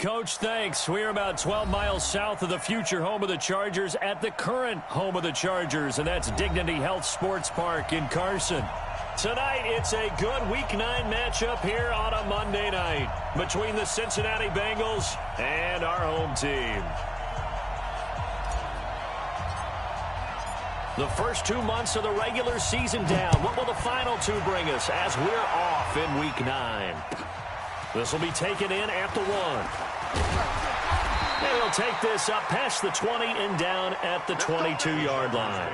Coach, thanks. We're about 12 miles south of the future home of the Chargers at the current home of the Chargers, and that's Dignity Health Sports Park in Carson. Tonight, it's a good Week 9 matchup here on a Monday night between the Cincinnati Bengals and our home team. The first 2 months of the regular season down. What will the final two bring us as we're off in Week 9? This will be taken in at the 1. And he'll take this up past the 20 and down at the 22-yard line.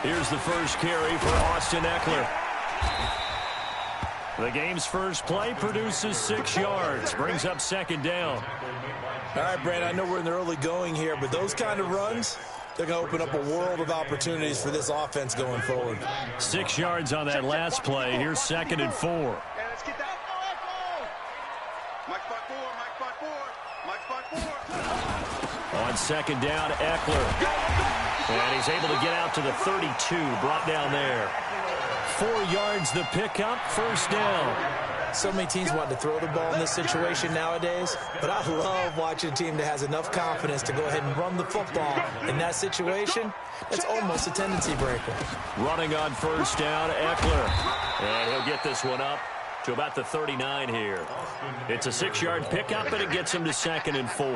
Here's the first carry for Austin Eckler. The game's first play produces 6 yards, brings up second down. All right, Brandon, I know we're in the early going here, but those kind of runs, they're going to open up a world of opportunities for this offense going forward. 6 yards on that last play. Here's 2nd and 4. Let's get that. Mike 5-4. On second down, Eckler. And he's able to get out to the 32, brought down there. 4 yards the pickup, first down. So many teams want to throw the ball in this situation nowadays, but I love watching a team that has enough confidence to go ahead and run the football. In that situation, it's almost a tendency breaker. Running on first down, Eckler. And he'll get this one up to about the 39 here. It's a 6-yard pickup, and it gets him to 2nd and 4.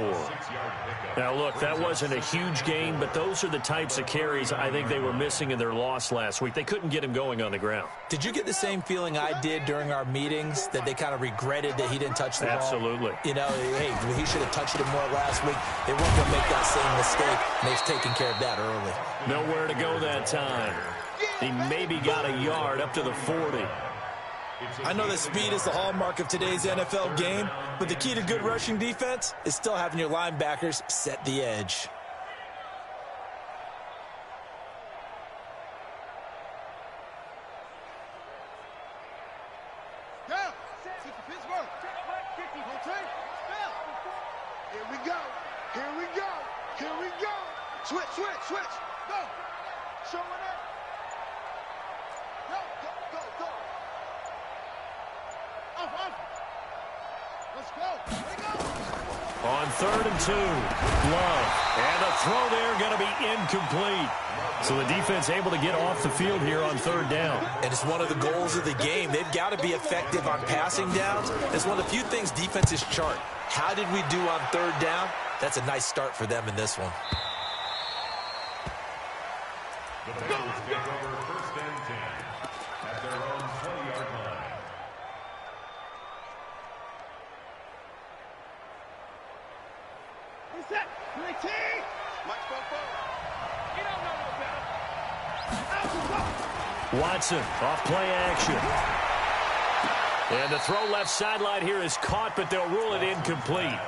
Now, look, that wasn't a huge gain, but those are the types of carries I think they were missing in their loss last week. They couldn't get him going on the ground. Did you get the same feeling I did during our meetings, that they kind of regretted that he didn't touch the ball? Absolutely. You know, hey, he should have touched it more last week. They weren't going to make that same mistake, and they've taken care of that early. Nowhere to go that time. He maybe got a yard up to the 40. I know that speed is the hallmark of today's NFL game, but the key to good rushing defense is still having your linebackers set the edge. Here we go. Switch. Go. Showing it. Go. Off. Let's go. On 3rd and 2, Love. And the throw there going to be incomplete. So the defense able to get off the field here on 3rd down. And it's one of the goals of the game. They've got to be effective on passing downs. It's one of the few things defenses chart. How did we do on 3rd down? That's a nice start for them in this one. The Bengals take over 1st and 10 at their own 20-yard line. Who's that? Mike Bobo. You don't know no better. Watson off play action. And the throw left sideline here is caught, but they'll rule it incomplete.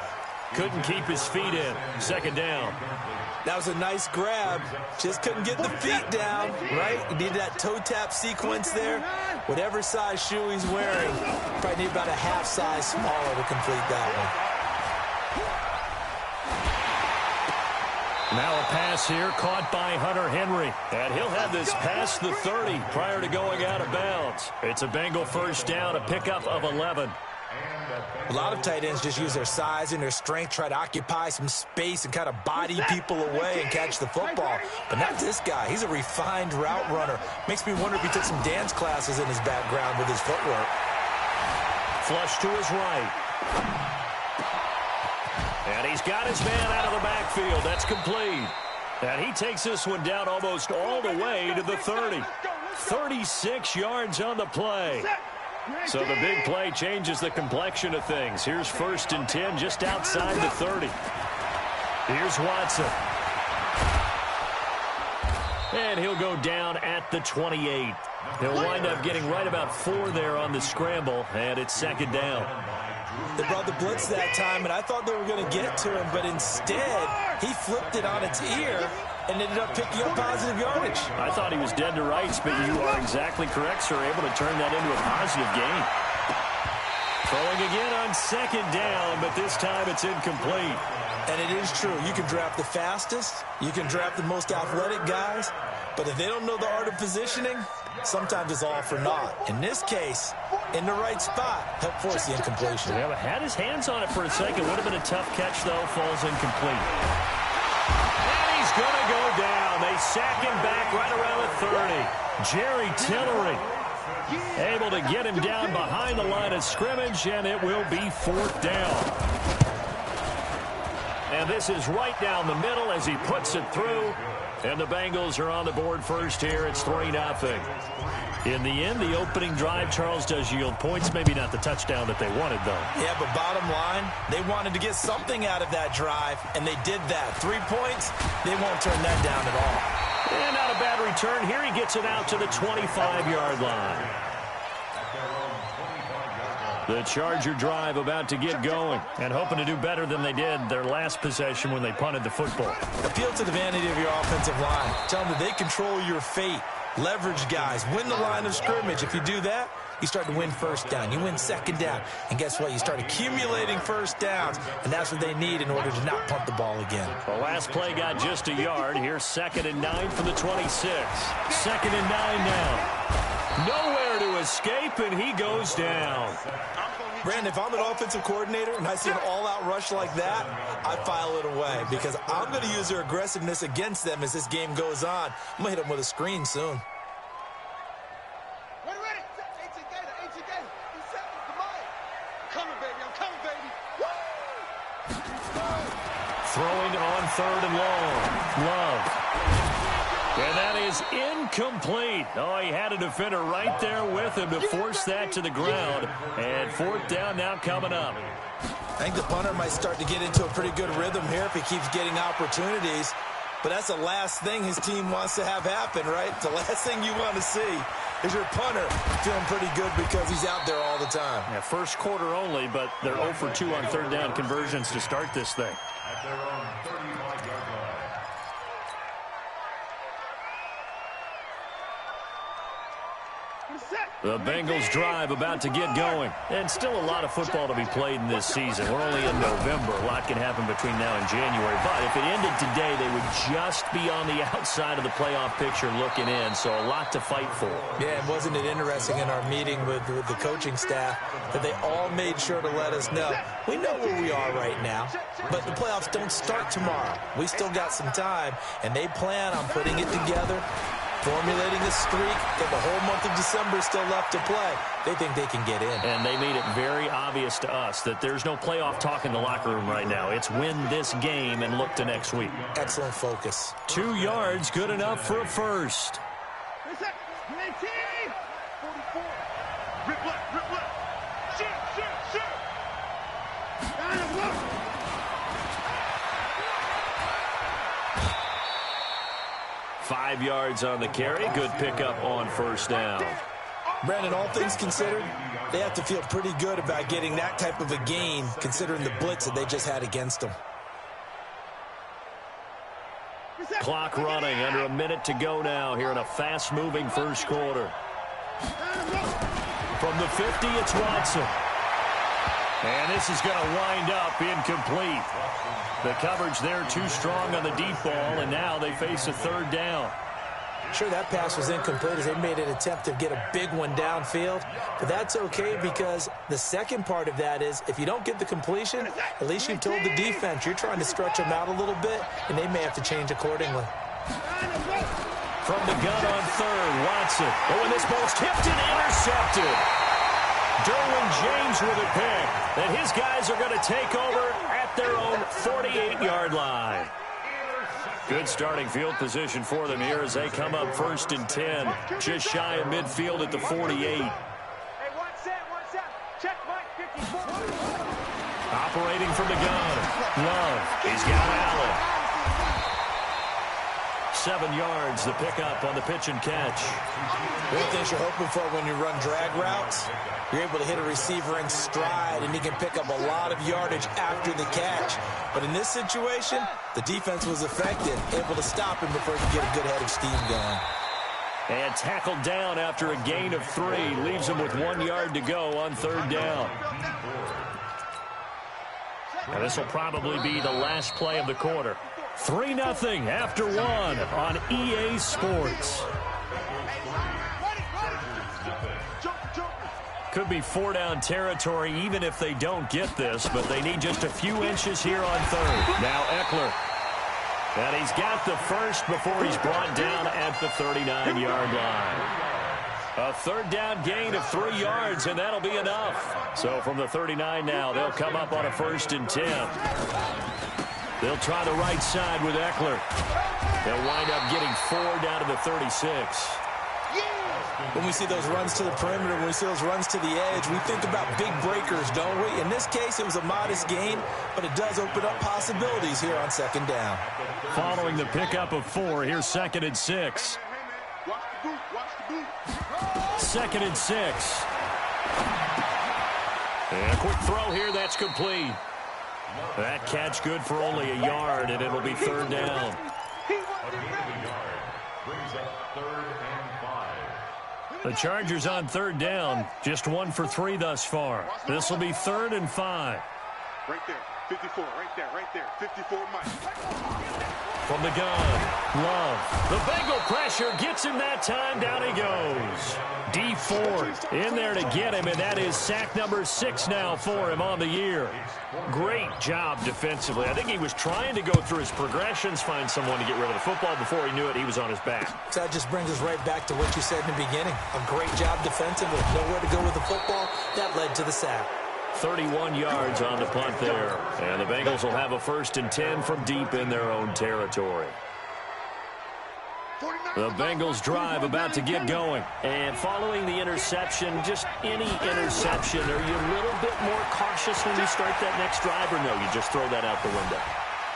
Couldn't keep his feet in. 2nd down. That was a nice grab. Just couldn't get the feet down, right? You need that toe tap sequence there. Whatever size shoe he's wearing, probably need about a half size smaller to complete that one. Now a pass here caught by Hunter Henry. And he'll have this past the 30 prior to going out of bounds. It's a Bengal first down, a pickup of 11. A lot of tight ends just use their size and their strength, try to occupy some space and kind of body people away and catch the football. But not this guy. He's a refined route runner. Makes me wonder if he took some dance classes in his background with his footwork. Flush to his right. And he's got his man out of the backfield. That's complete. And he takes this one down almost all the way to the 30. 36 yards on the play. So the big play changes the complexion of things. Here's 1st and 10 just outside the 30. Here's Watson. And he'll go down at the 28. He'll wind up getting right about 4 there on the scramble, and it's 2nd down. They brought the blitz that time, and I thought they were going to get to him, but instead, he flipped it on its ear and ended up picking up positive yardage. I thought he was dead to rights, but you are exactly correct, sir. Able to turn that into a positive gain. Throwing again on second down, but this time it's incomplete. And it is true. You can draft the fastest. You can draft the most athletic guys. But if they don't know the art of positioning, sometimes it's all for naught. In this case, in the right spot, helped force the incompletion. Yeah, but had his hands on it for a second. Would have been a tough catch, though. Falls incomplete. And he's going to go down. They sack him back right around the 30. Jerry Tillery able to get him down behind the line of scrimmage, and it will be fourth down. And this is right down the middle as he puts it through. And the Bengals are on the board first here. It's 3-0. In the end, the opening drive, Charles, does yield points. Maybe not the touchdown that they wanted, though. Yeah, but bottom line, they wanted to get something out of that drive, and they did that. 3 points, they won't turn that down at all. And not a bad return. Here he gets it out to the 25-yard line. The Charger drive about to get going and hoping to do better than they did their last possession when they punted the football. Appeal to the vanity of your offensive line. Tell them that they control your fate. Leverage guys. Win the line of scrimmage. If you do that, you start to win first down. You win second down. And guess what? You start accumulating first downs. And that's what they need in order to not punt the ball again. The last play got just a yard. Here's 2nd and 9 from the 26. 2nd and 9 now. Nowhere to escape, and he goes down. Brandon, if I'm an offensive coordinator and I see an all-out rush like that, I file it away because I'm going to use their aggressiveness against them as this game goes on. I'm going to hit them with a screen soon. Throwing on 3rd and long. Love. And that is incomplete. Oh, he had a defender right there with him to force that to the ground. And 4th down now coming up. I think the punter might start to get into a pretty good rhythm here if he keeps getting opportunities. But that's the last thing his team wants to have happen, right? The last thing you want to see is your punter feeling pretty good because he's out there all the time. Yeah, first quarter only, but they're 0 for 2 on 3rd down conversions to start this thing. At their own 35-yard line. The Bengals drive about to get going. And still a lot of football to be played in this season. We're only in November. A lot can happen between now and January. But if it ended today, they would just be on the outside of the playoff picture looking in. So a lot to fight for. Yeah, and wasn't it interesting in our meeting with the coaching staff that they all made sure to let us know, we know where we are right now, but the playoffs don't start tomorrow. We still got some time, and they plan on putting it together, formulating a streak, and the whole month of December is still left to play. They think they can get in. And they made it very obvious to us that there's no playoff talk in the locker room right now. It's win this game and look to next week. Excellent focus. 2 yards, good enough for a first. 5 yards on the carry. Good pickup on 1st down. Brandon, all things considered, they have to feel pretty good about getting that type of a gain considering the blitz that they just had against them. Clock running, under a minute to go now here in a fast-moving first quarter. From the 50, it's Watson. And this is going to wind up incomplete. The coverage there too strong on the deep ball, and now they face a 3rd down. Sure, that pass was incomplete as they made an attempt to get a big one downfield, but that's okay because the second part of that is if you don't get the completion, at least you've told the defense you're trying to stretch them out a little bit, and they may have to change accordingly. From the gun on 3rd, Watson. Oh, and this ball's tipped and intercepted. Derwin James with a pick. And his guys are going to take over at their own 48-yard line. Good starting field position for them here as they come up 1st and 10. Just shy of midfield at the 48. Operating from the gun. Love. He's got Allen. 7 yards, the pickup on the pitch and catch. One of the things you're hoping for when you run drag routes, you're able to hit a receiver in stride, and he can pick up a lot of yardage after the catch. But in this situation, the defense was effective, able to stop him before he could get a good head of steam going. And tackled down after a gain of 3. Leaves him with 1 yard to go on 3rd down. And this will probably be the last play of the quarter. 3-0 after 1 on EA Sports. Could be 4-down territory even if they don't get this, but they need just a few inches here on 3rd. Now Eckler. And he's got the first before he's brought down at the 39-yard line. A 3rd down gain of 3 yards, and that'll be enough. So from the 39 now, they'll come up on a 1st and 10. They'll try the right side with Eckler. They'll wind up getting 4 down to the 36. When we see those runs to the perimeter, when we see those runs to the edge, we think about big breakers, don't we? In this case, it was a modest gain, but it does open up possibilities here on 2nd down. Following the pickup of 4, here's 2nd and 6. 2nd and 6. And a quick throw here, that's complete. That catch good for only a yard, and it'll be 3rd down. The Chargers on 3rd down, just 1 for 3 thus far. This will be 3rd and 5. Right there, 54, right there, 54, Mike. From the gun, Love. The Bengal pressure gets him that time. Down he goes. D Ford in there to get him, and that is sack number 6 now for him on the year. Great job defensively. I think he was trying to go through his progressions, find someone to get rid of the football. Before he knew it, he was on his back. So that just brings us right back to what you said in the beginning. A great job defensively. Nowhere to go with the football. That led to the sack. 31 yards on the punt there. And the Bengals will have a 1st and 10 from deep in their own territory. The Bengals drive about to get going. And following the interception, just any interception, are you a little bit more cautious when you start that next drive, or no, you just throw that out the window?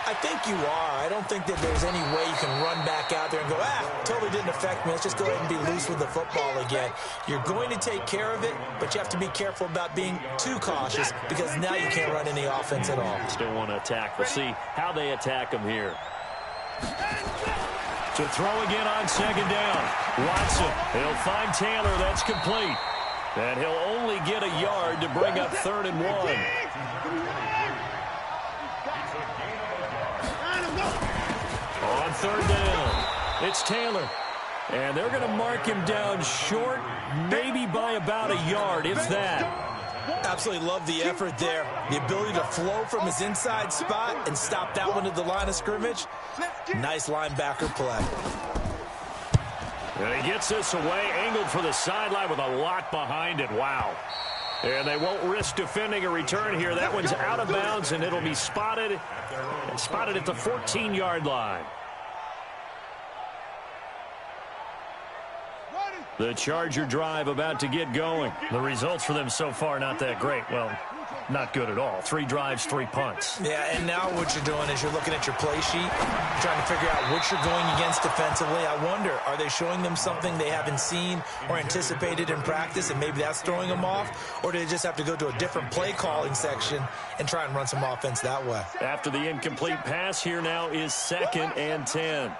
I think you are. I don't think that there's any way you can run back out there and go, totally didn't affect me. Let's just go ahead and be loose with the football again. You're going to take care of it, but you have to be careful about being too cautious because now you can't run any offense at all. Still want to attack. We'll see how they attack him here. To throw again on 2nd down. Watson, he'll find Taylor. That's complete. And he'll only get a yard to bring up 3rd and 1. On 3rd down, it's Taylor. And they're going to mark him down short, maybe by about a yard, if that. Absolutely love the effort there. The ability to flow from his inside spot and stop that one at the line of scrimmage. Nice linebacker play. And he gets this away, angled for the sideline with a lot behind it. Wow. And they won't risk defending a return here. That one's out of bounds, and it'll be spotted at the 14-yard line. The Charger drive about to get going. The results for them so far not that great. Well, not good at all. 3 drives, 3 punts. Yeah, and now what you're doing is you're looking at your play sheet, trying to figure out what you're going against defensively. I wonder, are they showing them something they haven't seen or anticipated in practice, and maybe that's throwing them off? Or do they just have to go to a different play calling section and try and run some offense that way? After the incomplete pass, here now is 2nd and 10.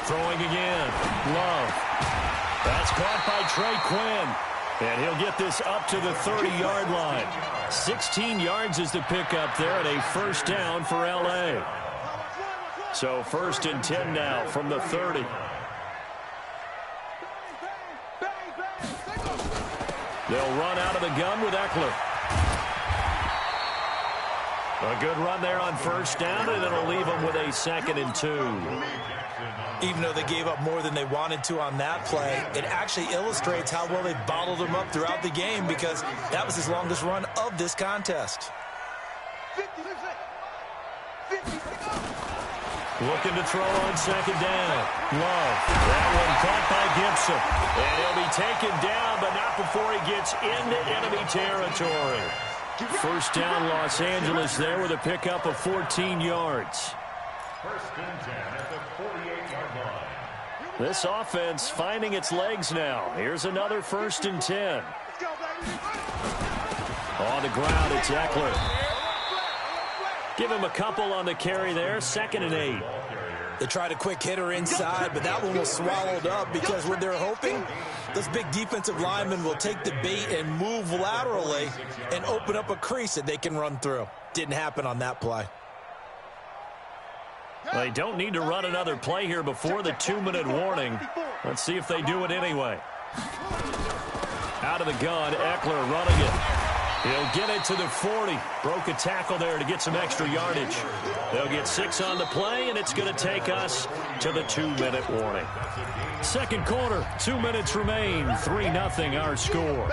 Throwing again. Love. That's caught by Trey Quinn. And he'll get this up to the 30-yard line. 16 yards is the pickup there, and a 1st down for L.A. So 1st and 10 now from the 30. They'll run out of the gun with Eckler. A good run there on 1st down, and it'll leave them with a 2nd and 2. Even though they gave up more than they wanted to on that play, it actually illustrates how well they bottled him up throughout the game because that was his longest run of this contest. Looking to throw on 2nd down. Love. That one caught by Gibson. And he'll be taken down, but not before he gets into enemy territory. 1st down Los Angeles there with a pickup of 14 yards. First and 10 at the 48-yard line. This offense finding its legs now. Here's another first and 10. On the ground, it's Eckler. Give him a couple on the carry there. 2nd and 8. They tried a quick hitter inside, but that one was swallowed up because what they're hoping, those big defensive linemen will take the bait and move laterally and open up a crease that they can run through. Didn't happen on that play. They don't need to run another play here before the 2-minute warning. Let's see if they do it anyway. Out of the gun, Eckler running it. He'll get it to the 40. Broke a tackle there to get some extra yardage. They'll get 6 on the play, and it's going to take us to the 2-minute warning. Second quarter, 2 minutes remain. 3-0 our score.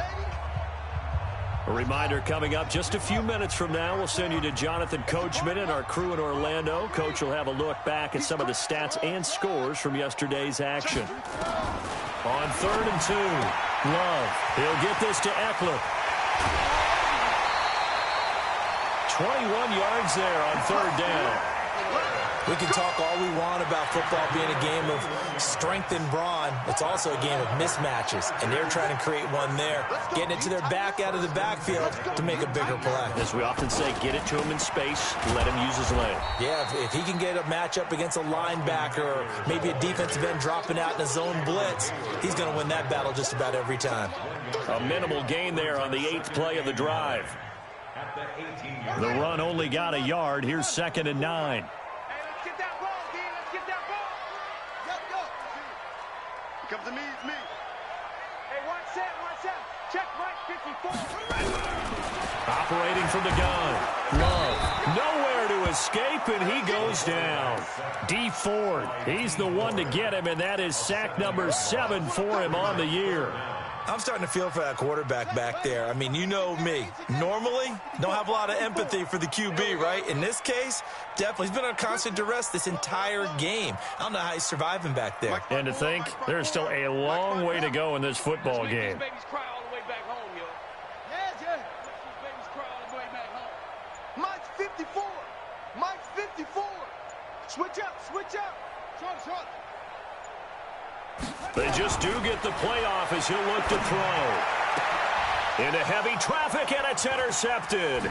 A reminder coming up just a few minutes from now. We'll send you to Jonathan Coachman and our crew in Orlando. Coach will have a look back at some of the stats and scores from yesterday's action. On 3rd and 2, Love. He'll get this to Eckler. 21 yards there on 3rd down. We can talk all we want about football being a game of strength and brawn. It's also a game of mismatches, and they're trying to create one there, getting it to their back out of the backfield to make a bigger play. As we often say, get it to him in space, let him use his leg. Yeah, if he can get a matchup against a linebacker or maybe a defensive end dropping out in a zone blitz, he's going to win that battle just about every time. A minimal gain there on the 8th play of the drive. The run only got a yard. Here's 2nd and 9. Come to me, it's me. Hey, watch that. Check right, 54. Operating from the gun. Love. Nowhere to escape, and he goes down. D. Ford, he's the one to get him, and that is sack number 7 for him on the year. I'm starting to feel for that quarterback back there. I mean, you know me. Normally, don't have a lot of empathy for the QB, right? In this case, definitely. He's been on constant duress this entire game. I don't know how he's surviving back there. And to think, there's still a long way to go in this football game. Mike's 54. Mike's 54. Switch up. Short. They just do get the playoff as he'll look to throw. Into heavy traffic, and it's intercepted.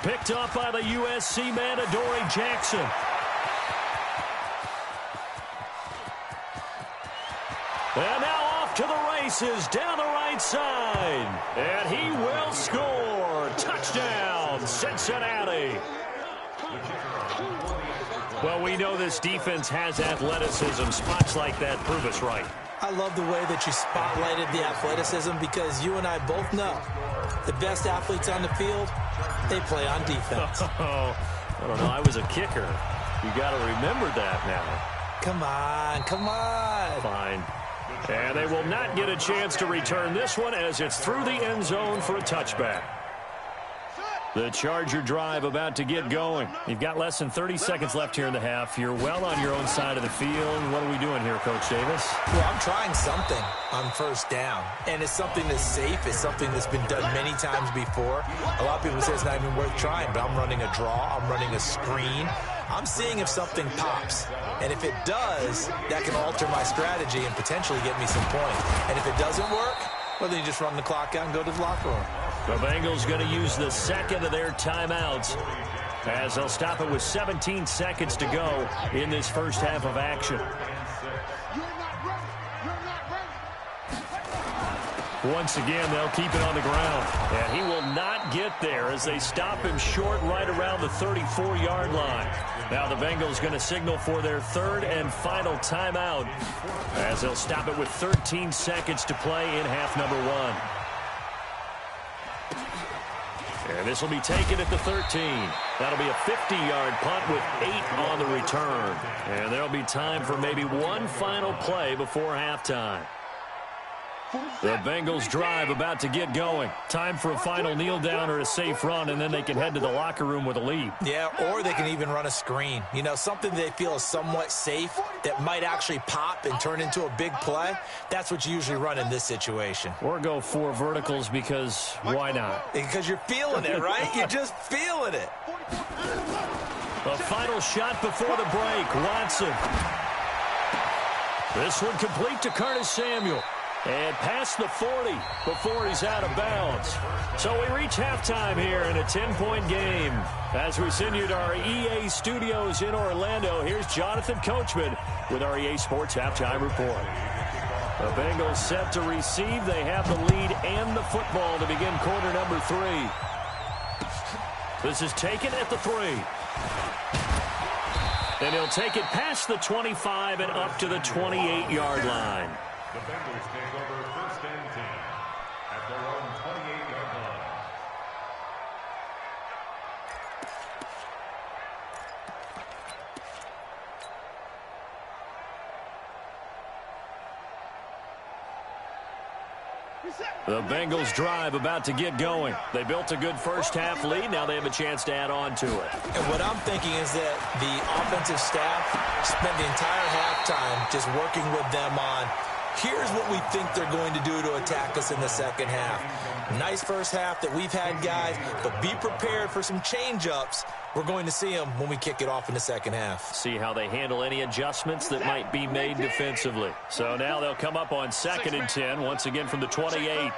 Picked up by the USC man, Adoree Jackson. And now off to the races down the right side. And he will score. Touchdown, Cincinnati. Well, we know this defense has athleticism. Spots like that prove us right. I love the way that you spotlighted the athleticism because you and I both know the best athletes on the field, they play on defense. I don't know. I was a kicker. You got to remember that now. Come on. Fine. And they will not get a chance to return this one as it's through the end zone for a touchback. The Charger drive about to get going. You've got less than 30 seconds left here in the half. You're well on your own side of the field. What are we doing here, Coach Davis? Well, I'm trying something on 1st down, and it's something that's safe. It's something that's been done many times before. A lot of people say it's not even worth trying, but I'm running a draw. I'm running a screen. I'm seeing if something pops, and if it does, that can alter my strategy and potentially get me some points. And if it doesn't work, well, then you just run the clock out and go to the locker room. The Bengals going to use the second of their timeouts as they'll stop it with 17 seconds to go in this first half of action. Once again, they'll keep it on the ground. And he will not get there as they stop him short right around the 34-yard line. Now the Bengals going to signal for their 3rd and final timeout as they'll stop it with 13 seconds to play in half number 1. And this will be taken at the 13. That'll be a 50-yard punt with 8 on the return. And there'll be time for maybe one final play before halftime. The Bengals drive about to get going. Time for a final kneel down or a safe run, and then they can head to the locker room with a lead. Yeah, or they can even run a screen. You know, something they feel is somewhat safe that might actually pop and turn into a big play. That's what you usually run in this situation. Or go 4 verticals because why not? Because you're feeling it, right? You're just feeling it. A final shot before the break. Watson. This one complete to Curtis Samuel. And past the 40 before he's out of bounds. So we reach halftime here in a 10-point game. As we send you to our EA studios in Orlando, here's Jonathan Coachman with our EA Sports Halftime Report. The Bengals set to receive. They have the lead and the football to begin quarter number 3. This is taken at the 3. And he'll take it past the 25 and up to the 28-yard line. The Bengals take over first and 10 at their own 28-yard line. The Bengals drive about to get going. They built a good first-half lead. Now they have a chance to add on to it. And what I'm thinking is that the offensive staff spent the entire halftime just working with them on, here's what we think they're going to do to attack us in the second half. Nice first half that we've had, guys, but be prepared for some change-ups. We're going to see them when we kick it off in the second half. See how they handle any adjustments that might be made defensively. So now they'll come up on 2nd and 10, once again from the 28.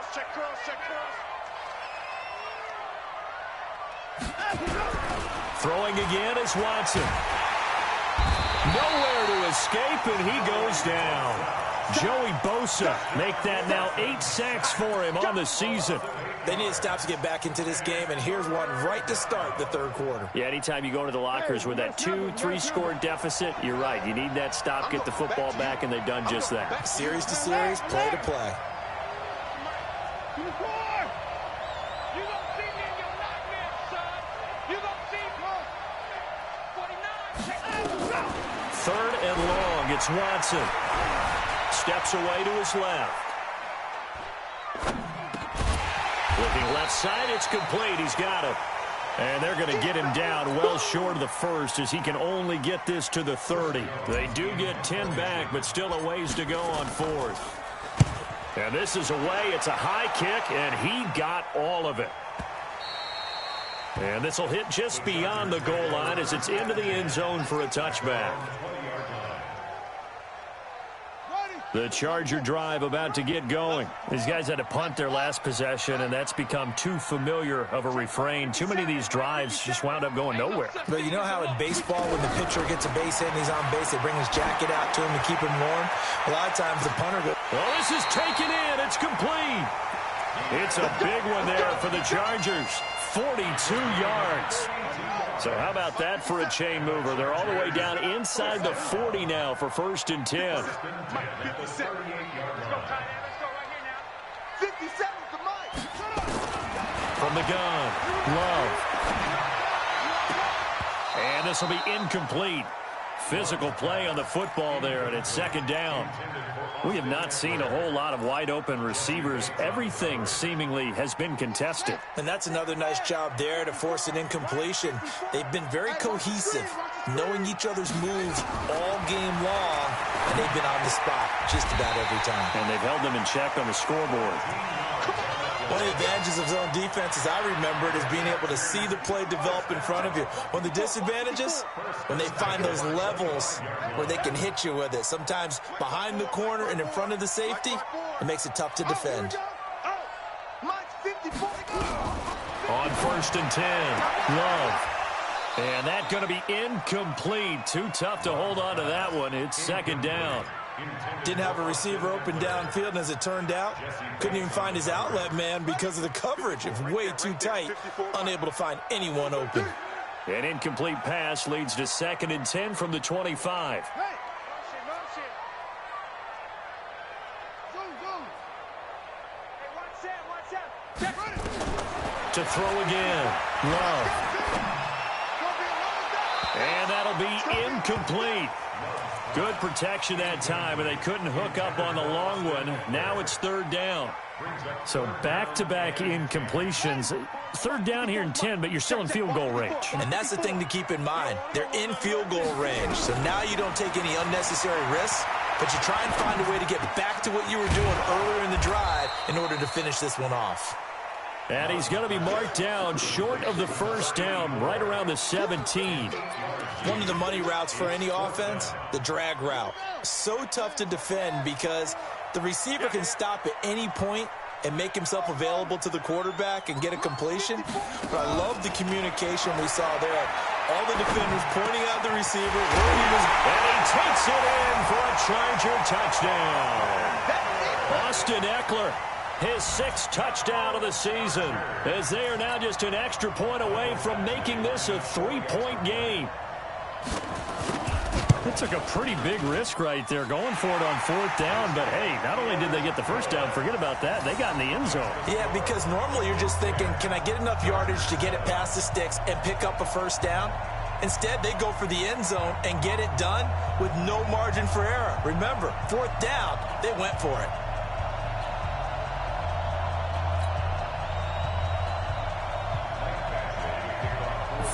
Throwing again is Watson. Nowhere to escape, and he goes down. Joey Bosa make that now 8 sacks for him on the season. They need to stop to get back into this game, and here's one right to start the third quarter. Yeah, anytime you go into the lockers with that 2-3 score deficit, you're right. You need that stop, get the football back, and they've done just that. Series to series, play to play. Third and long, it's Watson. Steps away to his left. Looking left side, it's complete. He's got it. And they're going to get him down well short of the first as he can only get this to the 30. They do get 10 back, but still a ways to go on 4th. And this is away. It's a high kick, and he got all of it. And this will hit just beyond the goal line as it's into the end zone for a touchback. The Charger drive about to get going. These guys had to punt their last possession, and that's become too familiar of a refrain. Too many of these drives just wound up going nowhere. But you know how in baseball, when the pitcher gets a base hit and he's on base, they bring his jacket out to him to keep him warm? A lot of times the punter goes... Well, this is taken in. It's complete. It's a big one there for the Chargers. 42 yards. So how about that for a chain mover? They're all the way down inside the 40 now for 1st and 10. From the gun, Love. And this will be incomplete. Physical play on the football there, and it's 2nd down. We have not seen a whole lot of wide-open receivers. Everything seemingly has been contested. And that's another nice job there to force an incompletion. They've been very cohesive, knowing each other's moves all game long, and they've been on the spot just about every time. And they've held them in check on the scoreboard. One of the advantages of zone defense, as I remember it, is being able to see the play develop in front of you. One of the disadvantages, when they find those levels where they can hit you with it. Sometimes behind the corner and in front of the safety, it makes it tough to defend. On 1st and 10, Love. And that's going to be incomplete. Too tough to hold on to that one. It's 2nd down. Didn't have a receiver open downfield, and as it turned out, couldn't even find his outlet man because of the coverage. It was way too tight, unable to find anyone open. An incomplete pass leads to 2nd and 10 from the 25. To throw again, Love. And that'll be incomplete. Good protection that time, and they couldn't hook up on the long one. Now it's 3rd down. So back-to-back incompletions. 3rd down here in 10, but you're still in field goal range. And that's the thing to keep in mind. They're in field goal range. So now you don't take any unnecessary risks, but you try and find a way to get back to what you were doing earlier in the drive in order to finish this one off. And he's going to be marked down short of the first down, right around the 17. One of the money routes for any offense, the drag route. So tough to defend because the receiver can stop at any point and make himself available to the quarterback and get a completion. But I love the communication we saw there. All the defenders pointing out the receiver where he was. And he takes it in for a Charger touchdown. Austin Eckler, his 6th touchdown of the season, as they are now just an extra point away from making this a 3-point game. They took a pretty big risk right there going for it on 4th down, but hey, not only did they get the first down, forget about that, they got in the end zone. Yeah, because normally you're just thinking, can I get enough yardage to get it past the sticks and pick up a first down? Instead, they go for the end zone and get it done with no margin for error. Remember, 4th down, they went for it.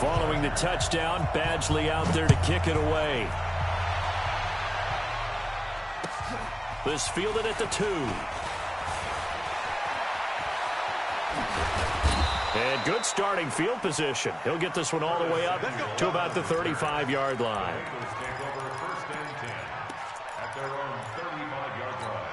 Following the touchdown, Badgley out there to kick it away. This fielded at the 2. And good starting field position. He'll get this one all the way up to about the 35-yard line. Take over 1st and 10 at their own 35-yard line.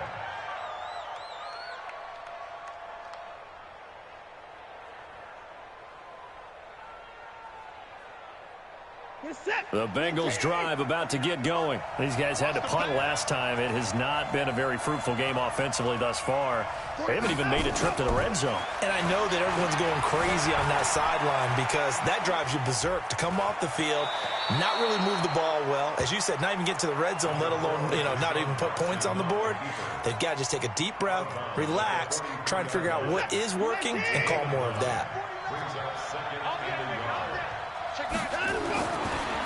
The Bengals drive about to get going. These guys had to punt last time. It has not been a very fruitful game offensively thus far. They haven't even made a trip to the red zone. And I know that everyone's going crazy on that sideline because that drives you berserk to come off the field, not really move the ball well. As you said, not even get to the red zone, let alone, not even put points on the board. They've got to just take a deep breath, relax, try and figure out what is working and call more of that.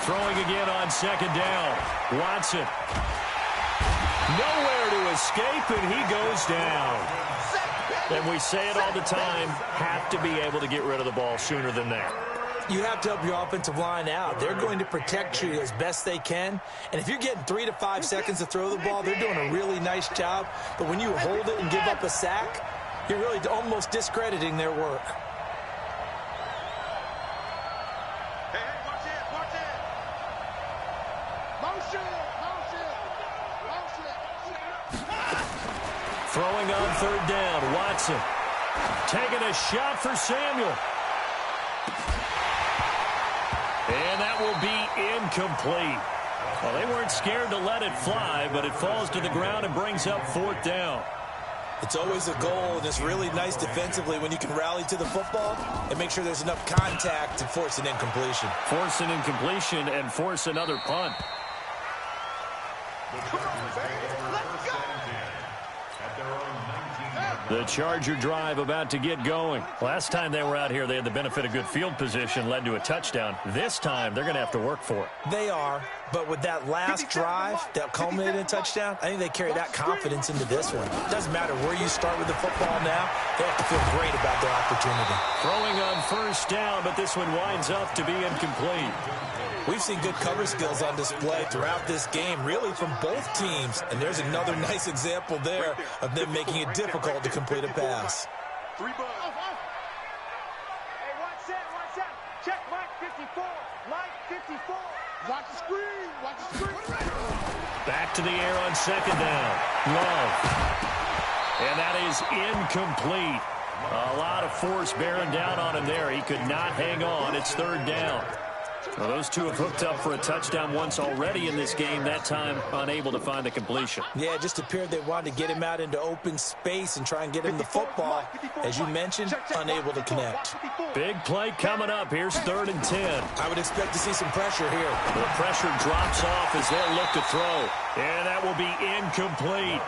Throwing again on 2nd down. Watson. Nowhere to escape, and he goes down. And we say it all the time, have to be able to get rid of the ball sooner than that. You have to help your offensive line out. They're going to protect you as best they can. And if you're getting 3 to 5 seconds to throw the ball, they're doing a really nice job. But when you hold it and give up a sack, you're really almost discrediting their work. Throwing on 3rd down, Watson. Taking a shot for Samuel. And that will be incomplete. Well, they weren't scared to let it fly, but it falls to the ground and brings up 4th down. It's always a goal, and it's really nice defensively when you can rally to the football and make sure there's enough contact to force an incompletion. Force an incompletion and force another punt. The Charger drive about to get going. Last time they were out here, they had the benefit of good field position, led to a touchdown. This time, they're going to have to work for it. They are, but with that last drive that culminated in a touchdown, I think they carry that confidence into this one. It doesn't matter where you start with the football now. They have to feel great about their opportunity. Throwing on 1st down, but this one winds up to be incomplete. We've seen good cover skills on display throughout this game, really from both teams. And there's another nice example there of them making it difficult to complete a pass. 3 bucks. Hey, watch that. Check Mike 54. Mike 54. Watch the screen. Watch the screen. Back to the air on 2nd down. Love. And that is incomplete. A lot of force bearing down on him there. He could not hang on. It's 3rd down. Well, those two have hooked up for a touchdown once already in this game, that time unable to find the completion. Yeah, it just appeared they wanted to get him out into open space and try and get him the football. As you mentioned, unable to connect. Big play coming up. Here's 3rd and 10. I would expect to see some pressure here. The pressure drops off as they'll look to throw. And that will be incomplete.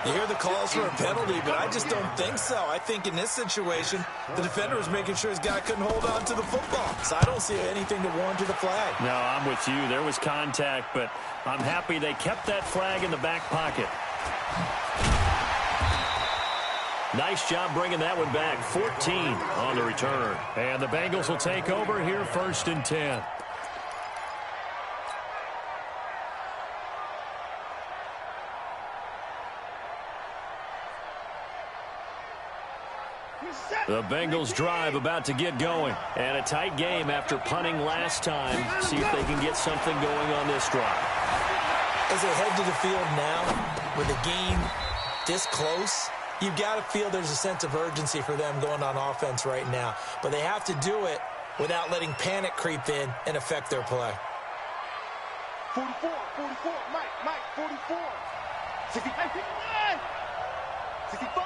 You hear the calls for a penalty, but I just don't think so. I think in this situation, the defender was making sure his guy couldn't hold on to the football. So I don't see anything to warrant the flag. No, I'm with you. There was contact, but I'm happy they kept that flag in the back pocket. Nice job bringing that one back. 14 on the return. And the Bengals will take over here 1st and 10. The Bengals drive about to get going. And a tight game after punting last time. See if they can get something going on this drive. As they head to the field now, with the game this close, you've got to feel there's a sense of urgency for them going on offense right now. But they have to do it without letting panic creep in and affect their play. 44, Mike, 44. 65, 59. 65.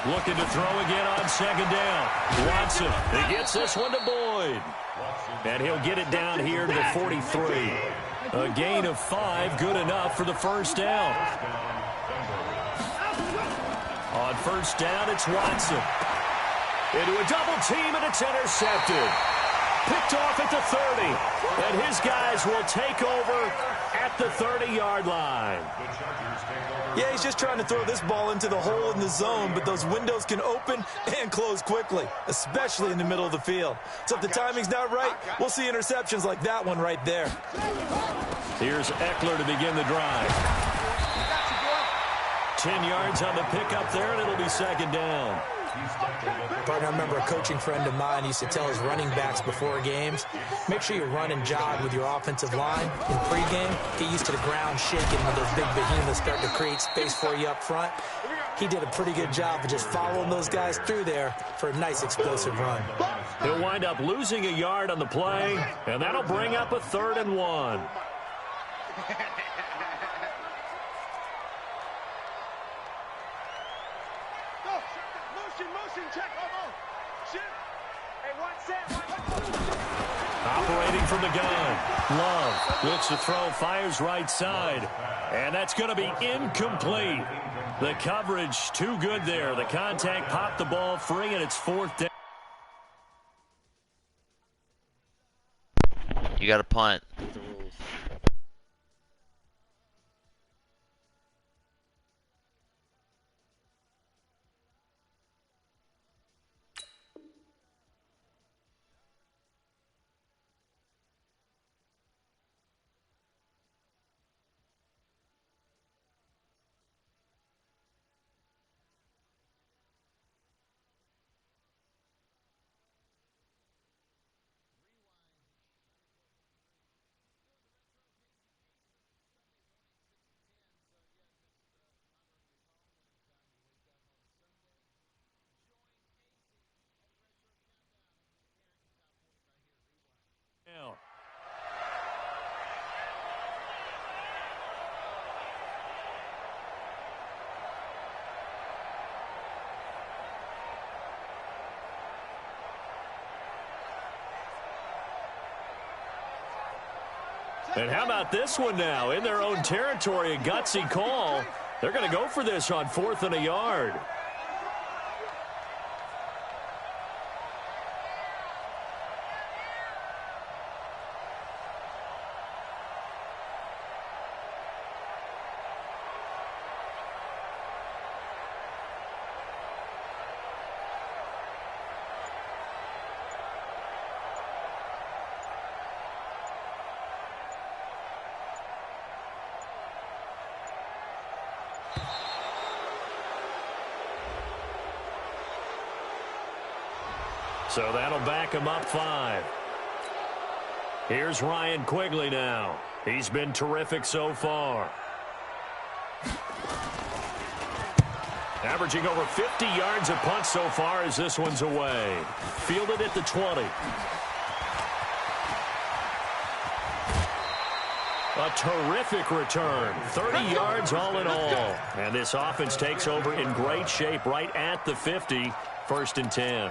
Looking to throw again on second down. Watson, he gets this one to Boyd. And he'll get it down here to the 43. A gain of 5, good enough for the first down. On first down, it's Watson. Into a double team, and it's intercepted. Picked off at the 30. And his guys will take over at the 30-yard line. Yeah, he's just trying to throw this ball into the hole in the zone, but those windows can open and close quickly, especially in the middle of the field. So if the timing's not right, we'll see interceptions like that one right there. Here's Eckler to begin the drive. 10 yards on the pickup there, and it'll be second down. Partner, I remember a coaching friend of mine used to tell his running backs before games, make sure you run and jog with your offensive line in pregame. Get used to the ground shaking when those big behemoths start to create space for you up front. He did a pretty good job of just following those guys through there for a nice explosive run. He'll wind up losing a yard on the play, and that'll bring up a 3rd and 1. Operating from the gun. Love looks to throw, fires right side. And that's going to be incomplete. The coverage too good there. The contact popped the ball free, and it's 4th down. You got to punt. And how about this one now? In their own territory, a gutsy call. They're going to go for this on 4th and a yard. So that'll back him up 5. Here's Ryan Quigley now. He's been terrific so far. Averaging over 50 yards a punt so far as this one's away. Fielded at the 20. A terrific return. 30 yards all in all. And this offense takes over in great shape right at the 50. 1st and 10.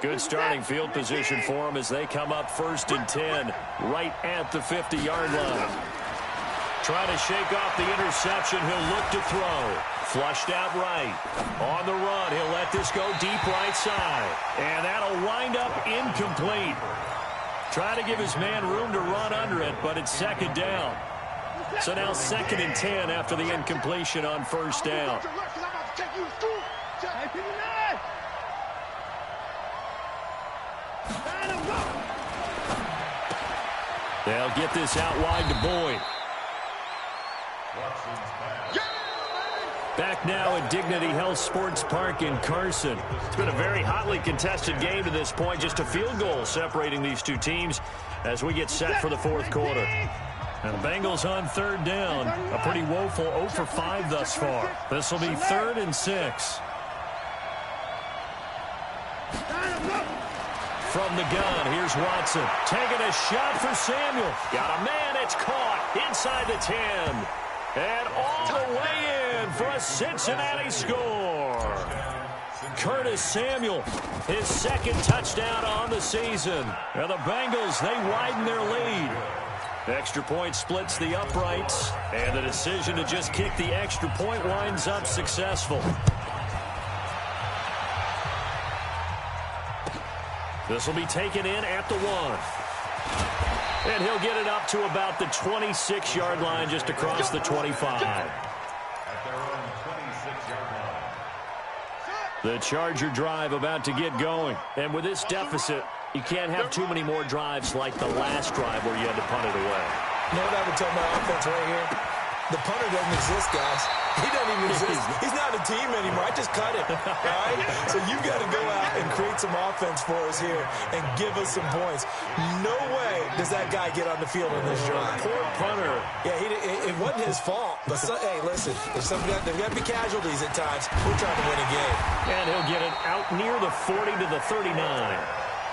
Good starting field position for them as they come up 1st and 10 right at the 50-yard line. Trying to shake off the interception. He'll look to throw. Flushed out right. On the run, he'll let this go deep right side. And that'll wind up incomplete. Trying to give his man room to run under it, but it's 2nd down. So now 2nd and 10 after the incompletion on 1st down. They'll get this out wide to Boyd. Back now at Dignity Health Sports Park in Carson. It's been a very hotly contested game to this point. Just a field goal separating these two teams as we get set for the fourth quarter. And the Bengals on third down. A pretty woeful 0 for 5 thus far. This will be 3rd and 6. From the gun, here's Watson. Taking a shot for Samuel. Got a man, it's caught inside the 10. And all the way in for a Cincinnati score. Curtis Samuel, his 2nd touchdown on the season. And the Bengals, they widen their lead. Extra point splits the uprights. And the decision to just kick the extra point winds up successful. This will be taken in at the 1. And he'll get it up to about the 26-yard line, just across the 25. The Charger drive about to get going. And with this deficit, you can't have too many more drives like the last drive where you had to punt it away. You know what I would tell my offense right here? The punter doesn't exist, guys. He doesn't even exist. He's not a team anymore. I just cut it. All right? So you've got to go out and create some offense for us here and give us some points. No way does that guy get on the field on this drive. Poor punter. Yeah, it wasn't his fault. But, hey, listen, there's got to be casualties at times. We're trying to win a game. And he'll get it out near the 40 to the 39.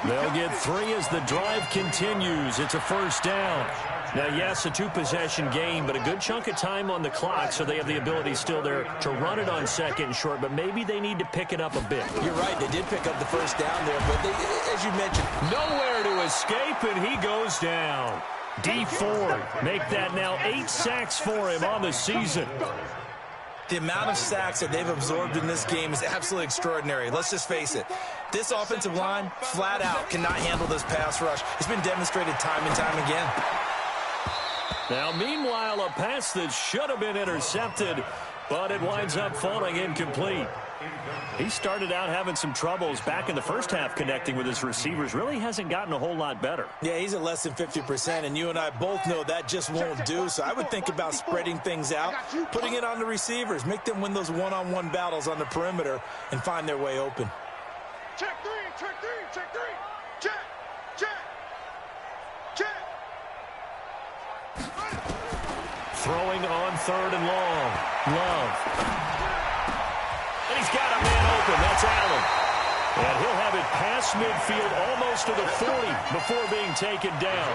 They'll get 3 as the drive continues. It's a first down. Now, yes, a 2-possession game, but a good chunk of time on the clock, so they have the ability still there to run it on 2nd and short, but maybe they need to pick it up a bit. You're right. They did pick up the first down there, but they, as you mentioned, nowhere to escape, and he goes down. D Ford make that now 8 sacks for him on the season. The amount of sacks that they've absorbed in this game is absolutely extraordinary. Let's just face it. This offensive line, flat out, cannot handle this pass rush. It's been demonstrated time and time again. Now, meanwhile, a pass that should have been intercepted, but it winds up falling incomplete. He started out having some troubles back in the first half connecting with his receivers. Really hasn't gotten a whole lot better. Yeah, he's at less than 50%, and you and I both know that just won't do. So I would think about spreading things out, putting it on the receivers, make them win those one-on-one battles on the perimeter, and find their way open. Check 3, check 3, check 3. Check, check, check. Throwing on 3rd and long. Love. And he's got a man open. That's Allen. And he'll have it past midfield almost to the 40 before being taken down.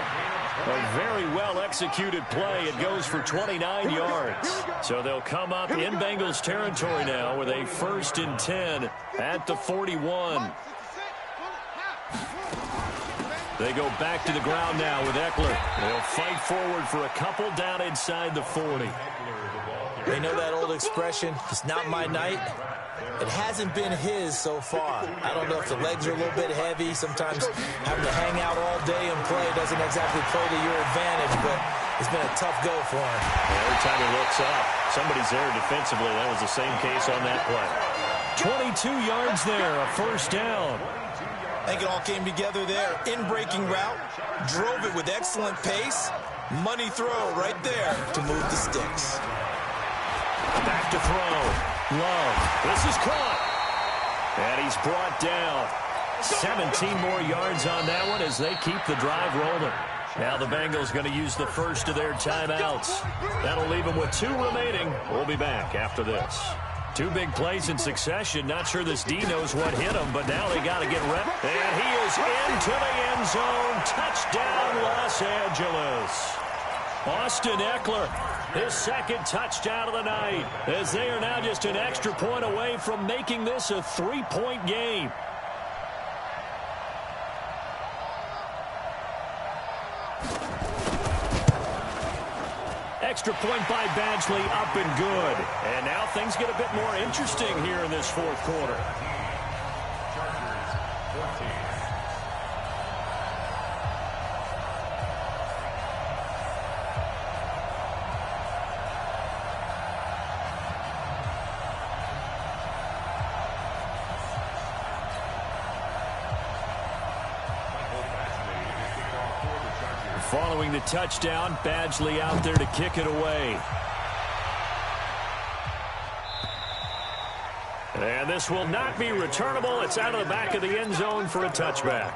A very well-executed play. It goes for 29 yards. So they'll come up in Bengals territory now with a 1st and 10 at the 41. They go back to the ground now with Eckler. They'll fight forward for a couple down inside the 40. They know that old expression, it's not my night. It hasn't been his so far. I don't know if the legs are a little bit heavy. Sometimes having to hang out all day and play doesn't exactly play to your advantage, but it's been a tough go for him. Every time he looks up, somebody's there defensively. That was the same case on that play. 22 yards there, a 1st down. I think it all came together there. In-breaking route, drove it with excellent pace. Money throw right there to move the sticks. Back to throw. Love. This is caught. And he's brought down. 17 more yards on that one as they keep the drive rolling. Now the Bengals going to use the first of their timeouts. That'll leave them with 2 remaining. We'll be back after this. 2 big plays in succession. Not sure this D knows what hit him, but now they got to get rep. And he is into the end zone. Touchdown, Los Angeles. Austin Eckler, his 2nd touchdown of the night, as they are now just an extra point away from making this a 3-point game. Extra point by Badgley, up and good. And now things get a bit more interesting here in this 4th quarter. Chargers 14. Following the touchdown, Badgley out there to kick it away. And this will not be returnable. It's out of the back of the end zone for a touchback.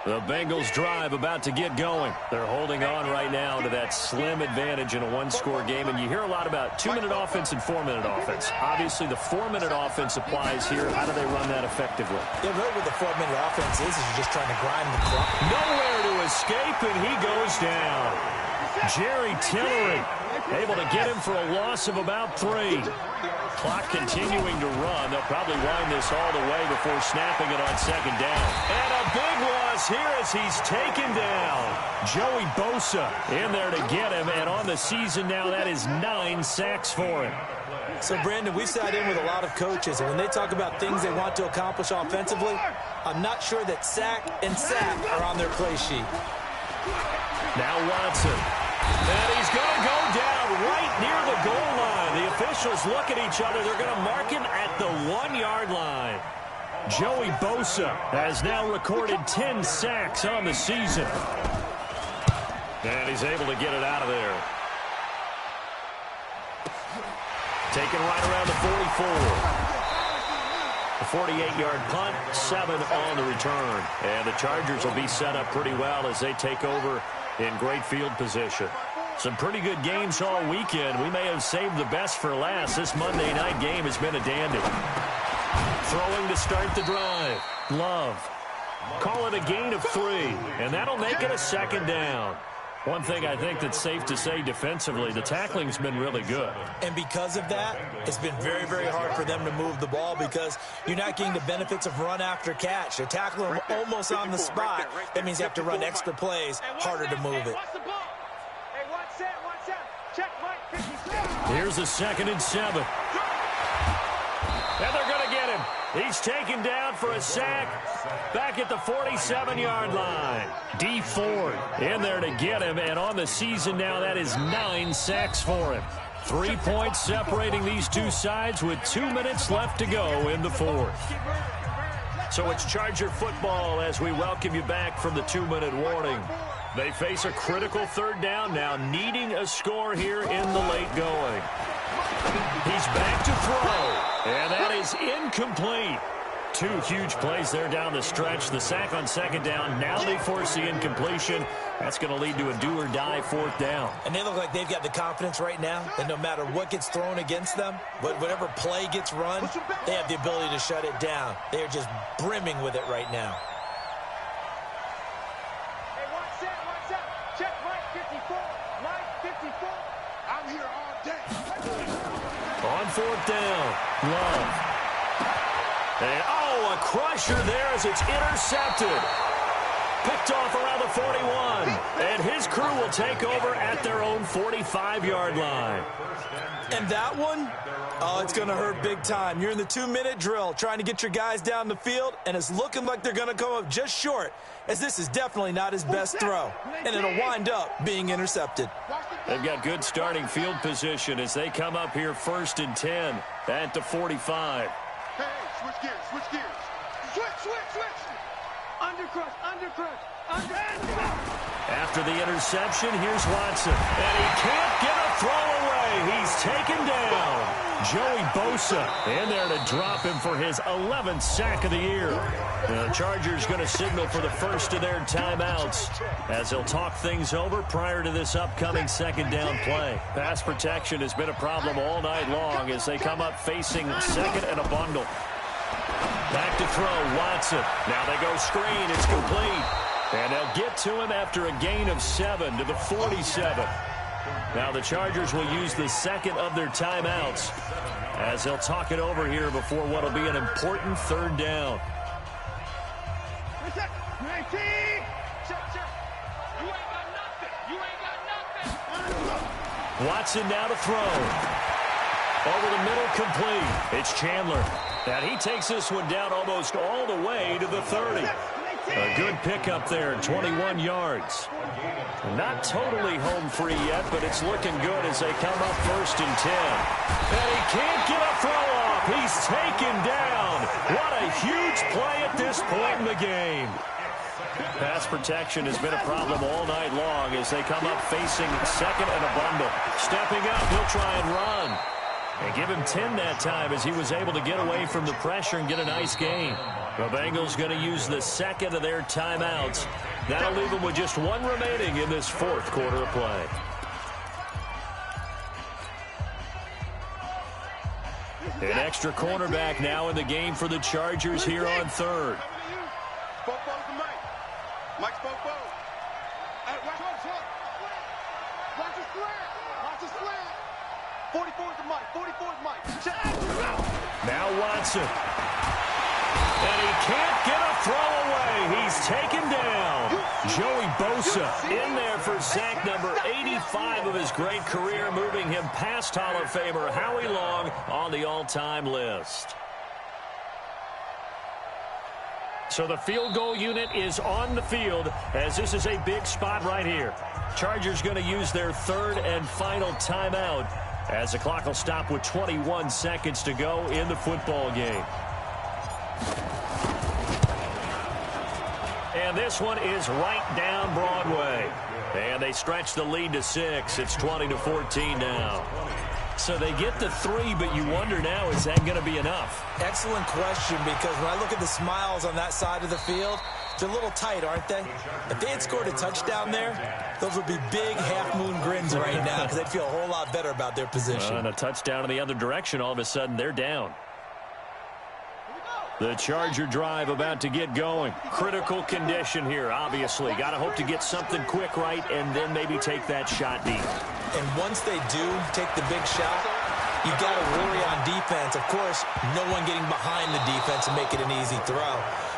The Bengals drive about to get going. They're holding on right now to that slim advantage in a one-score game. And you hear a lot about 2-minute offense and 4-minute offense. Obviously, the 4-minute offense applies here. How do they run that effectively? Yeah, really what the 4-minute offense is you're just trying to grind the clock. Nowhere to escape, and he goes down. Jerry Tillery able to get him for a loss of about 3. Clock continuing to run. They'll probably wind this all the way before snapping it on second down. And a big loss here as he's taken down. Joey Bosa in there to get him, and on the season now, that is 9 sacks for him. So, Brandon, we've sat in with a lot of coaches, and when they talk about things they want to accomplish offensively, I'm not sure that sack and sack are on their play sheet. Now Watson. And he's going to go down right near the goal line. The officials look at each other. They're going to mark him at the 1-yard line. Joey Bosa has now recorded 10 sacks on the season. And he's able to get it out of there. Taken right around the 44. A 48-yard punt, 7 on the return. And the Chargers will be set up pretty well as they take over in great field position. Some pretty good games all weekend. We may have saved the best for last. This Monday night game has been a dandy. Throwing to start the drive. Love. Call it a gain of 3, and that'll make it a second down. One thing I think that's safe to say defensively, the tackling's been really good. And because of that, it's been very, very hard for them to move the ball because you're not getting the benefits of run after catch. They're tackling them almost on the spot. That means you have to run extra plays, harder to move it. Here's a 2nd and 7. And they're going to get him. He's taken down for a sack back at the 47-yard line. D. Ford in there to get him, and on the season now, that is 9 sacks for him. 3 points separating these two sides with 2 minutes left to go in the 4th. So it's Charger football as we welcome you back from the 2-minute warning. They face a critical 3rd down now, needing a score here in the late going. He's back to throw, and that is incomplete. 2 huge plays there down the stretch. The sack on 2nd down. Now they force the incompletion. That's going to lead to a do-or-die 4th down. And they look like they've got the confidence right now that no matter what gets thrown against them, whatever play gets run, they have the ability to shut it down. They are just brimming with it right now. Hey, watch out. Check Mike 54. Mike 54. I'm here all day. On 4th down, Love. And, a crusher there as it's intercepted. Picked off around the 41. And his crew will take over at their own 45-yard line. And that one, it's going to hurt big time. You're in the 2-minute drill trying to get your guys down the field, and it's looking like they're going to come up just short, as this is definitely not his best throw. And it'll wind up being intercepted. They've got good starting field position as they come up here 1st and 10 at the 45. Hey, switch gears. Switch. Undercrush. After the interception, here's Watson. And he can't get a throw away. He's taken down. Joey Bosa in there to drop him for his 11th sack of the year. The Chargers going to signal for the first of their timeouts as they'll talk things over prior to this upcoming 2nd down play. Pass protection has been a problem all night long as they come up facing 2nd and a bundle. Back to throw, Watson. Now they go screen. It's complete. And they'll get to him after a gain of 7 to the 47. Now the Chargers will use the 2nd of their timeouts as they'll talk it over here before what will be an important 3rd down. Watson now to throw. Over the middle, complete. It's Chandler. And he takes this one down almost all the way to the 30. A good pickup there, 21 yards. Not totally home free yet, but it's looking good as they come up 1st and 10. And he can't get a throw off. He's taken down. What a huge play at this point in the game. Pass protection has been a problem all night long as they come up facing second and a bundle. Stepping up, he'll try and run. And give him 10 that time as he was able to get away from the pressure and get a nice gain. The Bengals going to use the second of their timeouts. That'll leave them with just one remaining in this fourth quarter of play. An extra cornerback now in the game for the Chargers here on third. Mike's Bobo. Hey, watch the slant. Watch the slant. 44 is the Mike. 44 is Mike. Check. Now Watson. And he can't get a throw away. He's taken down. Joey Bosa in there for sack number 85 of his great career, moving him past Hall of Famer Howie Long on the all-time list. So the field goal unit is on the field as this is a big spot right here. Chargers going to use their third and final timeout as the clock will stop with 21 seconds to go in the football game. And this one is right down Broadway. And they stretch the lead to 6. It's 20-14 now. So they get the 3, but you wonder now, is that going to be enough? Excellent question, because when I look at the smiles on that side of the field, they're a little tight, aren't they? If they had scored a touchdown there, those would be big half-moon grins right now because they'd feel a whole lot better about their position. And a touchdown in the other direction, all of a sudden they're down. The Charger drive about to get going. Critical condition here, obviously. Got to hope to get something quick right and then maybe take that shot deep. And once they do take the big shot, you got to worry on defense. Of course, no one getting behind the defense and make it an easy throw.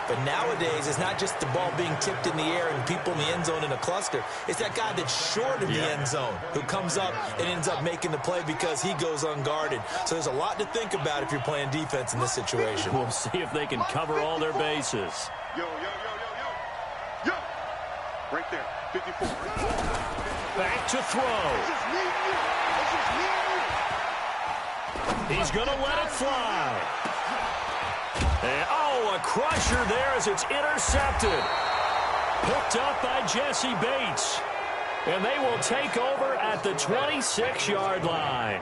But nowadays, it's not just the ball being tipped in the air and people in the end zone in a cluster. It's that guy that's short of the end zone who comes up and ends up making the play because he goes unguarded. So there's a lot to think about if you're playing defense in this situation. We'll see if they can cover all their bases. Yo. Right there, 54. Back to throw. He's going to let it fly. And, a crusher there as it's intercepted. Picked up by Jesse Bates. And they will take over at the 26-yard line.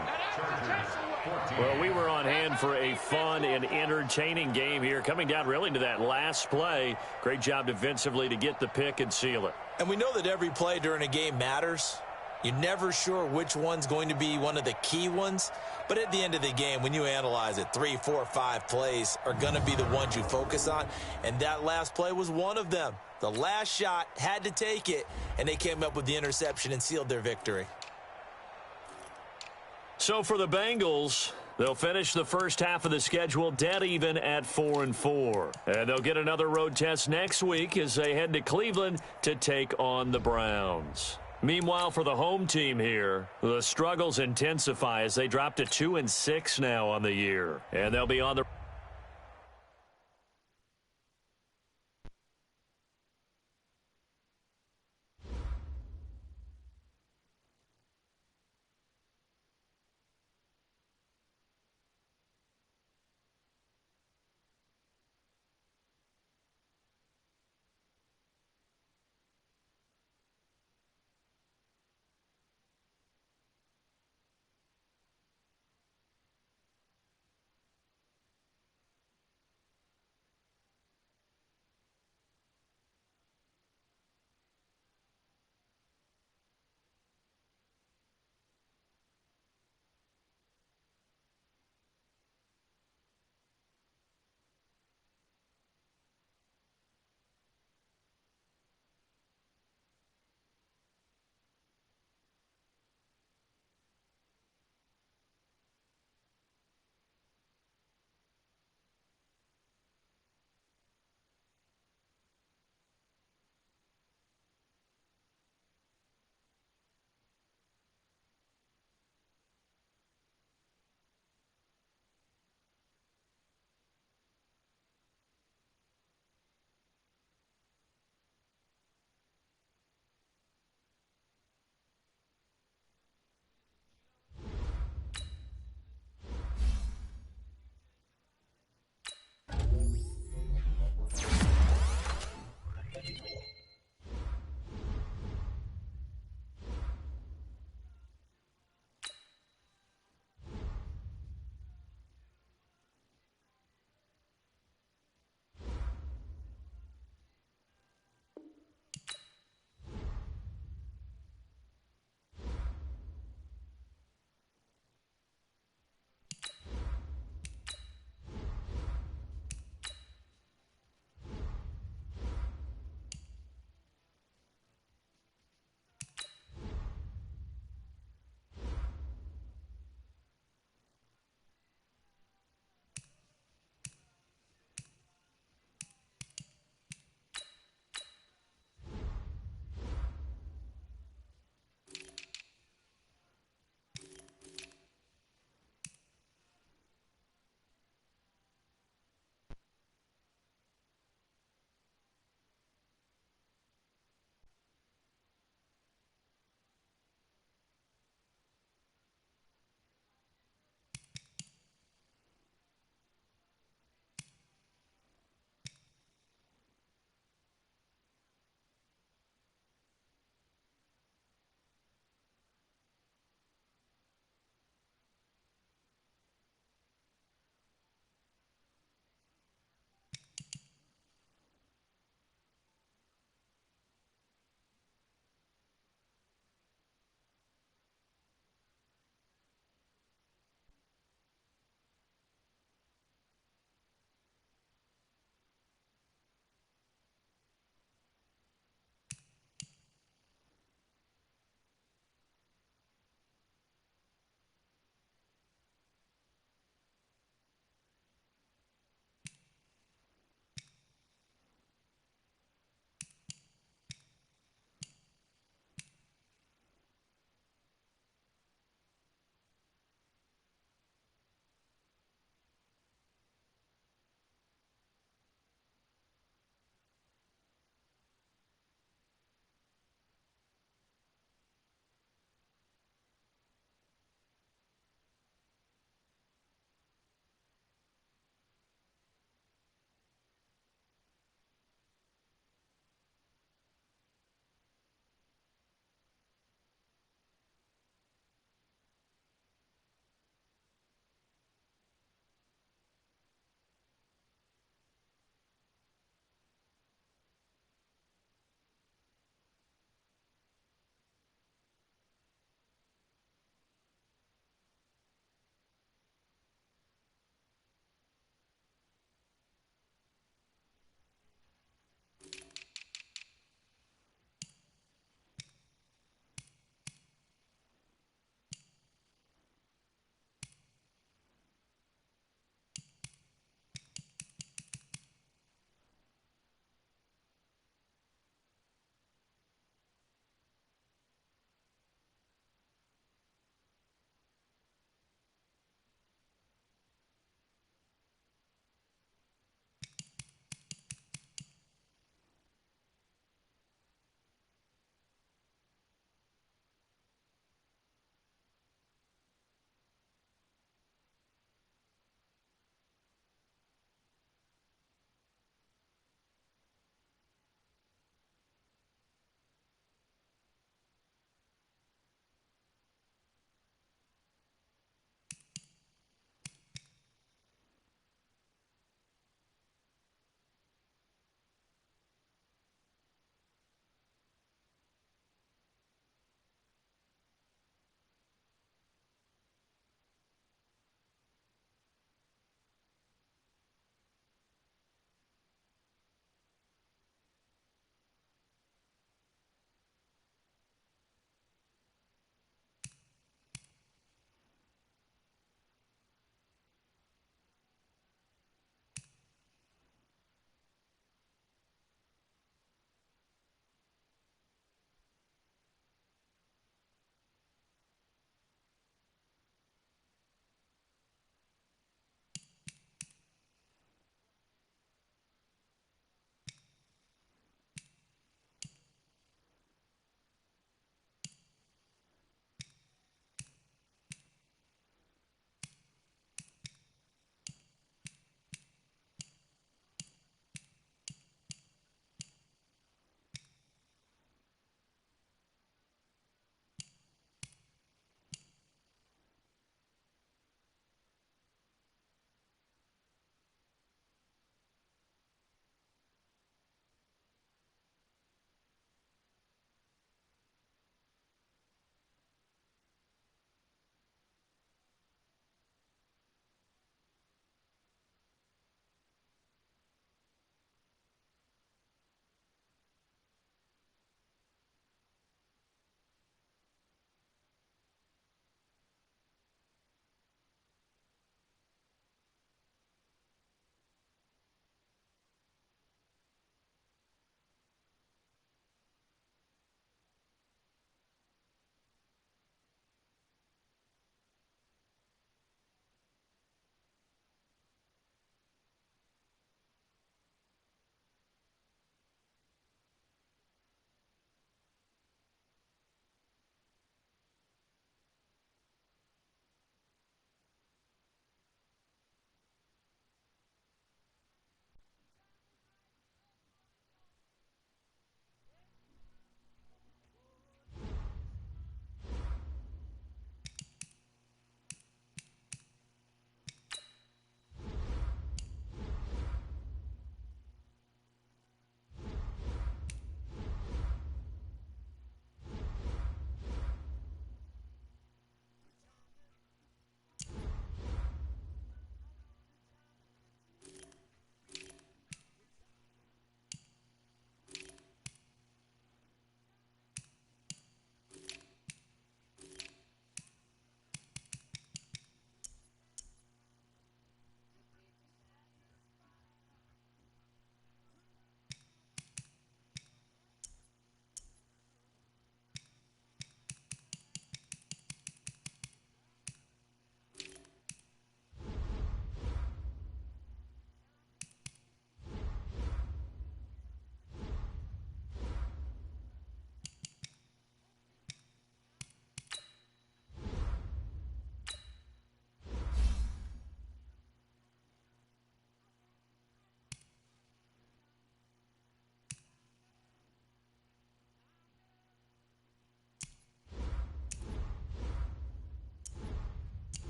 Well, we were on hand for a fun and entertaining game here, coming down really to that last play. Great job defensively to get the pick and seal it. And we know that every play during a game matters. You're never sure which one's going to be one of the key ones. But at the end of the game, when you analyze it, 3, 4, 5 plays are going to be the ones you focus on. And that last play was one of them. The last shot had to take it, and they came up with the interception and sealed their victory. So for the Bengals, they'll finish the first half of the schedule dead even at 4-4. And they'll get another road test next week as they head to Cleveland to take on the Browns. Meanwhile, for the home team here, the struggles intensify as they drop to 2-6 now on the year. And they'll be on the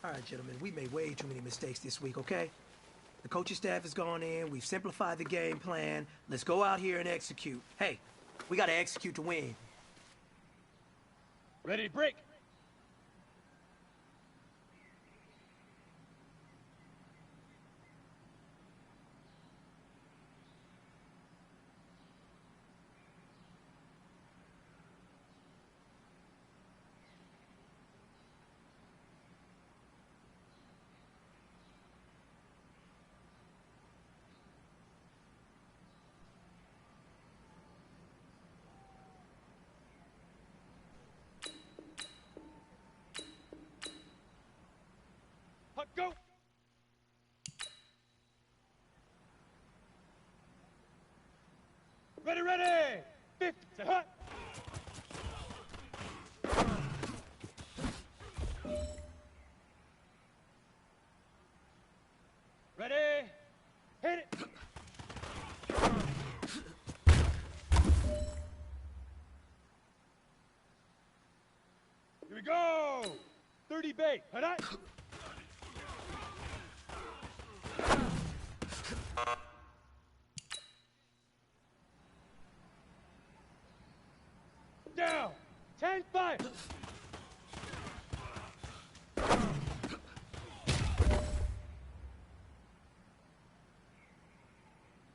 All right, gentlemen, we made way too many mistakes this week, okay? The coaching staff has gone in. We've simplified the game plan. Let's go out here and execute. Hey, we got to execute to win. Ready to break. Go! Ready, ready! 50, say hut! Ready, hit it! Here we go! 30 bait, hut! Down! 10-5!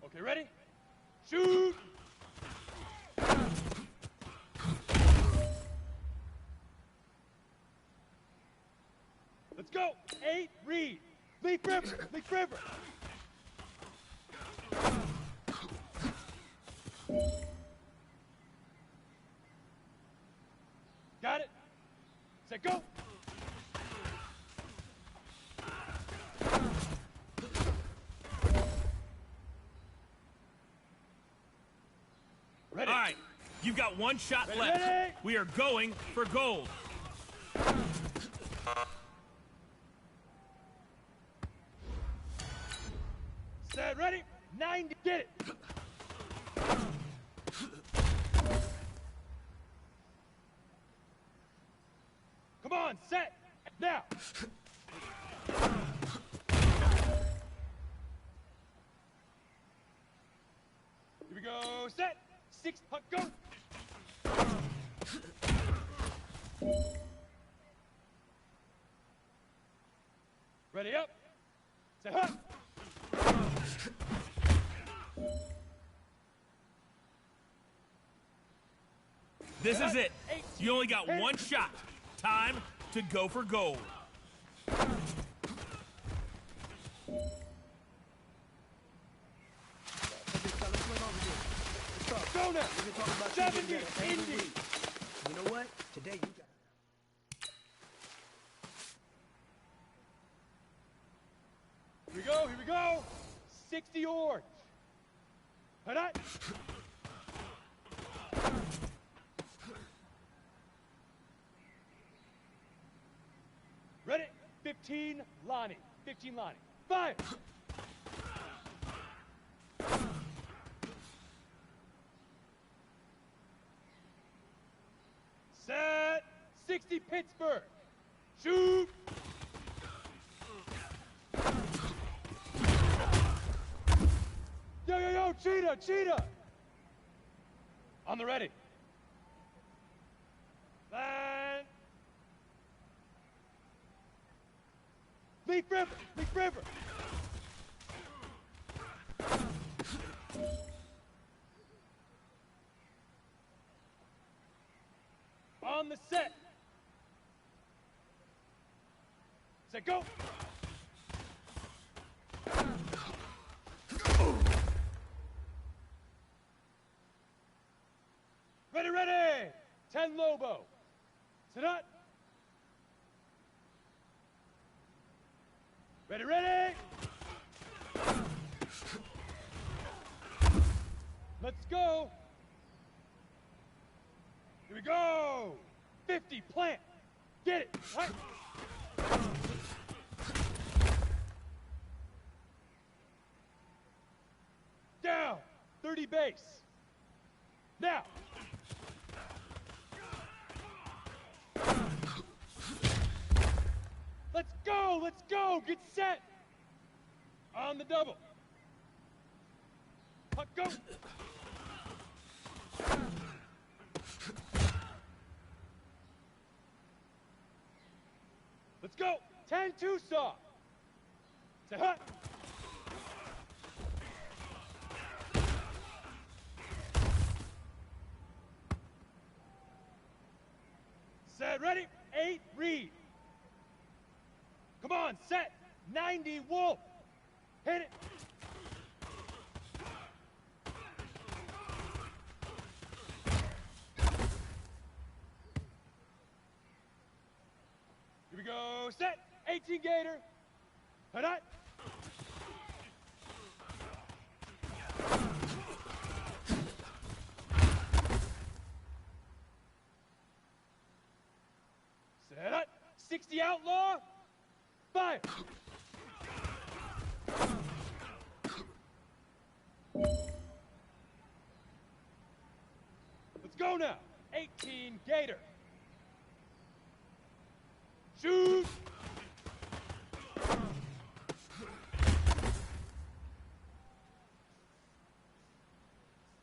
Okay, ready? Shoot! Let's go! 8, read! Leaf river! Leaf river! Got it? Set, go! Ready. All right, you've got one shot Ready, left. ready. We are going for gold. Set, ready? 90, get it! Come on, set! Now! Here we go, set! 6, hunt, go! Ready up! Set, hunt! This is it. You only got one shot. Time to go for gold. Go now! We've been talking about 70, you every Indy! week. You know what? Today you got... Here we go! 60 orange! Hut! Ready? 15 Lonnie. 15 Lonnie. Fire! Set! 60 Pittsburgh. Shoot! Yo, cheetah, cheetah! On the ready. Land. Leaf river, leaf river. On the set. Set, go. Ready, ready. 10 Lobo. Sit up. Ready, ready. Let's go. Here we go. 50, plant. Get it. Right. Down. 30 base. Now. Let's go! Let's go! Get set! On the double. Puck, go! Let's go! 10-2 saw. Say hut. Set, ready? 8, read. Come on, set. 90, wolf. Hit it. Here we go, set. 18 gator. Hut, hut. Set up. 60 outlaw. Fire. Let's go now. 18 gator. Shoot.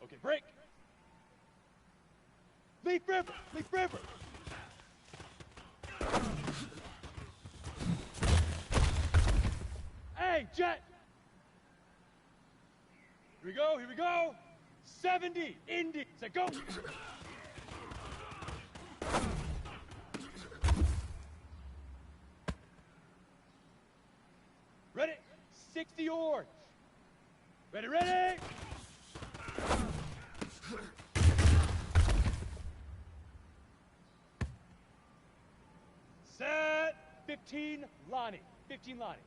Okay, break. Leaf river. Leaf river. Hey, jet. Here we go, here we go. 70, Indy. Say go. Ready? 60 orange. Ready, ready. Set. 15 Lonnie. 15 Lonnie.